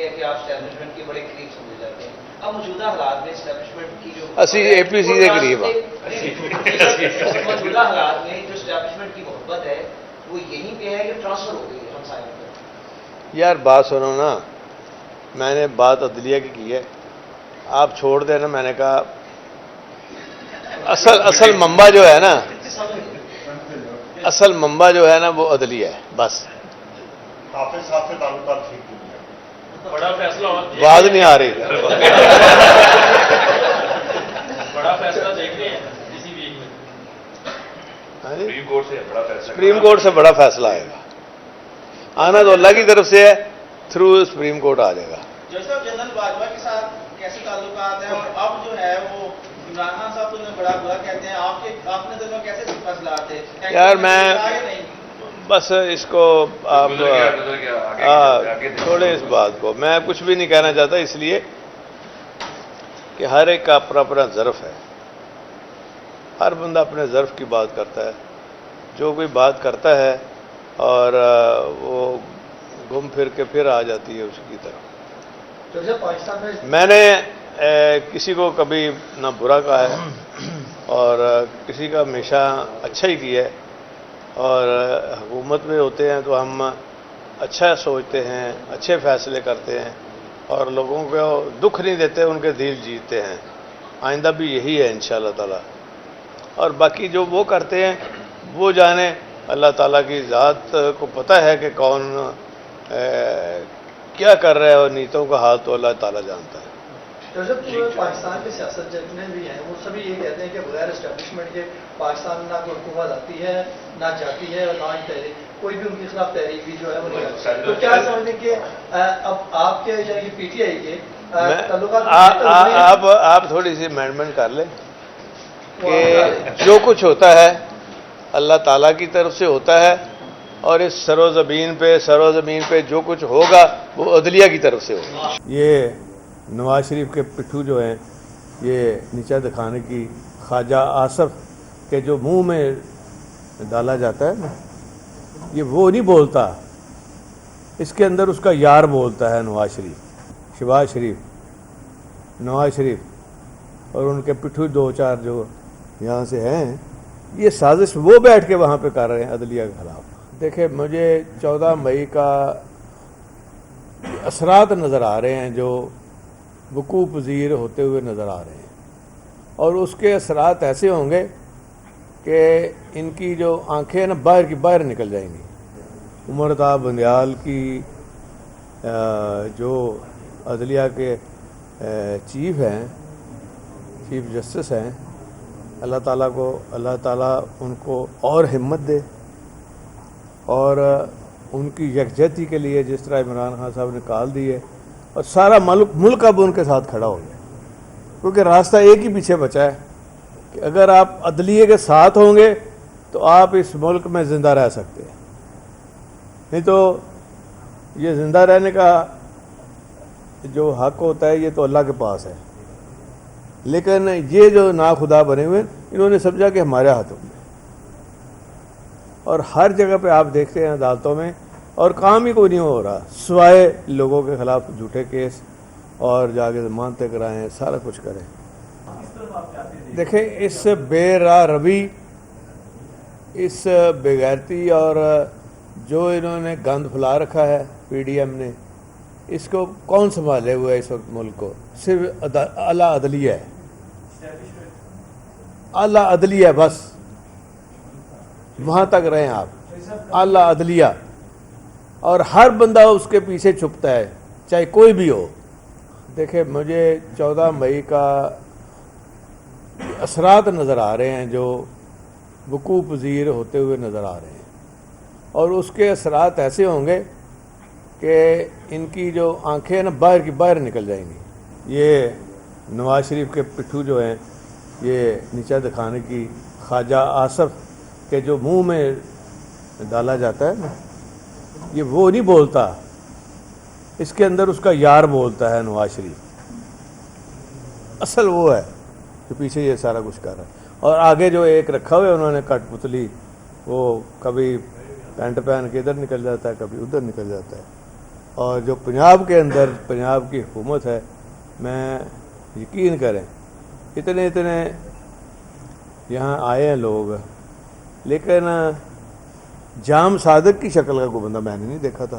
ہے کہ آپ اسٹیبلشمنٹ کے بڑے قریب سمجھے جاتے ہیں. اب موجودہ حالات میں اسٹیبلشمنٹ کی جو اسی اے پی سی کے قریب موجودہ حالات میں جو اسٹیبلشمنٹ کی محبت ہے وہ یہیں پہ ہے کہ ٹرانسفر ہو گئی ہے ہم سائے پر. یار بات سنو نا، میں نے بات عدلیہ کی ہے، آپ چھوڑ دیں نا. میں نے کہا اصل منبع جو ہے نا، اصل منبع جو ہے نا وہ عدلیہ ہے. بس حافظ صاحب سے تعلقات ٹھیک نہیں ہے. بڑا فیصلہ بات نہیں آ رہی. بڑا فیصلہ دیکھ رہے ہیں اسی ویک میں سپریم کورٹ سے بڑا فیصلہ، سپریم کورٹ سے بڑا فیصلہ آئے گا. آنا تو اللہ کی طرف سے ہے، تھرو سپریم کورٹ آ جائے گا. جج صاحب جنرل باجوہ کے ساتھ کیسے تعلقات ہیں اور اب جو ہے وہ عمران خان صاحب تو انہیں بڑا برا کہتے ہیں، آپ نے دل میں کیسے فیصلہ آتے ہیں؟ یار میں بس اس کو آپ چھوڑے اس بات کو. میں کچھ بھی نہیں کہنا چاہتا، اس لیے کہ ہر ایک کا اپنا اپنا ظرف ہے. ہر بندہ اپنے ظرف کی بات کرتا ہے. جو کوئی بات کرتا ہے اور وہ گھوم پھر کے پھر آ جاتی ہے اس کی طرف. پاکستان میں میں نے کسی کو کبھی نہ برا کہا ہے اور کسی کا ہمیشہ اچھا ہی کیا ہے. اور حکومت میں ہوتے ہیں تو ہم اچھا سوچتے ہیں، اچھے فیصلے کرتے ہیں اور لوگوں کو دکھ نہیں دیتے، ان کے دل جیتتے ہیں. آئندہ بھی یہی ہے انشاءاللہ تعالی. اور باقی جو وہ کرتے ہیں وہ جانے، اللہ تعالیٰ کی ذات کو پتہ ہے کہ کون کیا کر رہا ہے، اور نیتوں کا حال تو اللہ تعالیٰ جانتا ہے. جب پاکستان کے سیاست جتنے بھی ہیں وہ سبھی یہ کہتے ہیں کہ بغیر اسٹیبلشمنٹ کے پاکستان نہ کوئی حکومت آتی ہے نہ جاتی ہے، اور نہ ہی تحریک کوئی بھی ان کے خلاف تحریک بھی جو ہے وہ نہیں آتی. تو کیا سمجھیں کہ اب آپ کے یعنی پی ٹی آئی کے تعلقات آپ تھوڑی سی امینڈمنٹ کر لیں کہ جو کچھ ہوتا ہے اللہ تعالیٰ کی طرف سے ہوتا ہے، اور اس سر و زمین پہ جو کچھ ہوگا وہ عدلیہ کی طرف سے ہوگا. یہ نواز شریف کے پٹھو جو ہیں، یہ نیچا دکھانے کی خواجہ آصف کے جو منہ میں ڈالا جاتا ہے نا، یہ وہ نہیں بولتا، اس کے اندر اس کا یار بولتا ہے نواز شریف، شہباز شریف، نواز شریف اور ان کے پٹھو دو چار جو یہاں سے ہیں. یہ سازش وہ بیٹھ کے وہاں پہ کر رہے ہیں عدلیہ کے خلاف. دیکھیں مجھے 14 مئی کا اثرات نظر آ رہے ہیں جو وقوع پذیر ہوتے ہوئے نظر آ رہے ہیں، اور اس کے اثرات ایسے ہوں گے کہ ان کی جو آنکھیں نا باہر کی باہر نکل جائیں گی. عمر تا بندیال کی جو عدلیہ کے چیف ہیں، چیف جسٹس ہیں، اللہ تعالیٰ ان کو اور ہمت دے، اور ان کی یکجہتی کے لیے جس طرح عمران خان صاحب نے کال دی ہے، اور سارا ملک اب ان کے ساتھ کھڑا ہو گیا. کیونکہ راستہ ایک ہی پیچھے بچا ہے کہ اگر آپ عدلیے کے ساتھ ہوں گے تو آپ اس ملک میں زندہ رہ سکتے ہیں، نہیں تو یہ زندہ رہنے کا جو حق ہوتا ہے یہ تو اللہ کے پاس ہے. لیکن یہ جو ناخدا بنے ہوئے انہوں نے سمجھا کہ ہمارے ہاتھوں میں، اور ہر جگہ پہ آپ دیکھتے ہیں عدالتوں میں، اور کام ہی کوئی نہیں ہو رہا سوائے لوگوں کے خلاف جھوٹے کیس اور جا کے ضمانتیں کرائیں، سارا کچھ کریں. دیکھیں اس بے راہ روی، اس بے غیرتی اور جو انہوں نے گند پھیلا رکھا ہے پی ڈی ایم نے، اس کو کون سنبھالے ہوئے ہے اس وقت ملک کو؟ صرف اعلیٰ عدلیہ ہے، اعلیٰ عدلیہ، بس وہاں تک رہیں آپ، اعلیٰ عدلیہ. اور ہر بندہ اس کے پیچھے چھپتا ہے چاہے کوئی بھی ہو. دیکھیں مجھے 14 مئی کا اثرات نظر آ رہے ہیں جو وقوع پذیر ہوتے ہوئے نظر آ رہے ہیں، اور اس کے اثرات ایسے ہوں گے کہ ان کی جو آنکھیں نا باہر کی باہر نکل جائیں گی. یہ نواز شریف کے پٹھو جو ہیں، یہ نیچا دکھانے کی خواجہ آصف کے جو منہ میں ڈالا جاتا ہے نا، یہ وہ نہیں بولتا، اس کے اندر اس کا یار بولتا ہے نواز شریف. اصل وہ ہے کہ پیچھے یہ سارا کچھ کر رہا ہے. اور آگے جو ایک رکھا ہوا ہے انہوں نے کٹ پتلی، وہ کبھی پینٹ پہن کے ادھر نکل جاتا ہے، کبھی ادھر نکل جاتا ہے. اور جو پنجاب کے اندر پنجاب کی حکومت ہے، میں یقین کریں اتنے یہاں آئے ہیں لوگ، لیکن جام صادق کی شکل کا کوئی بندہ میں نے نہیں دیکھا تھا۔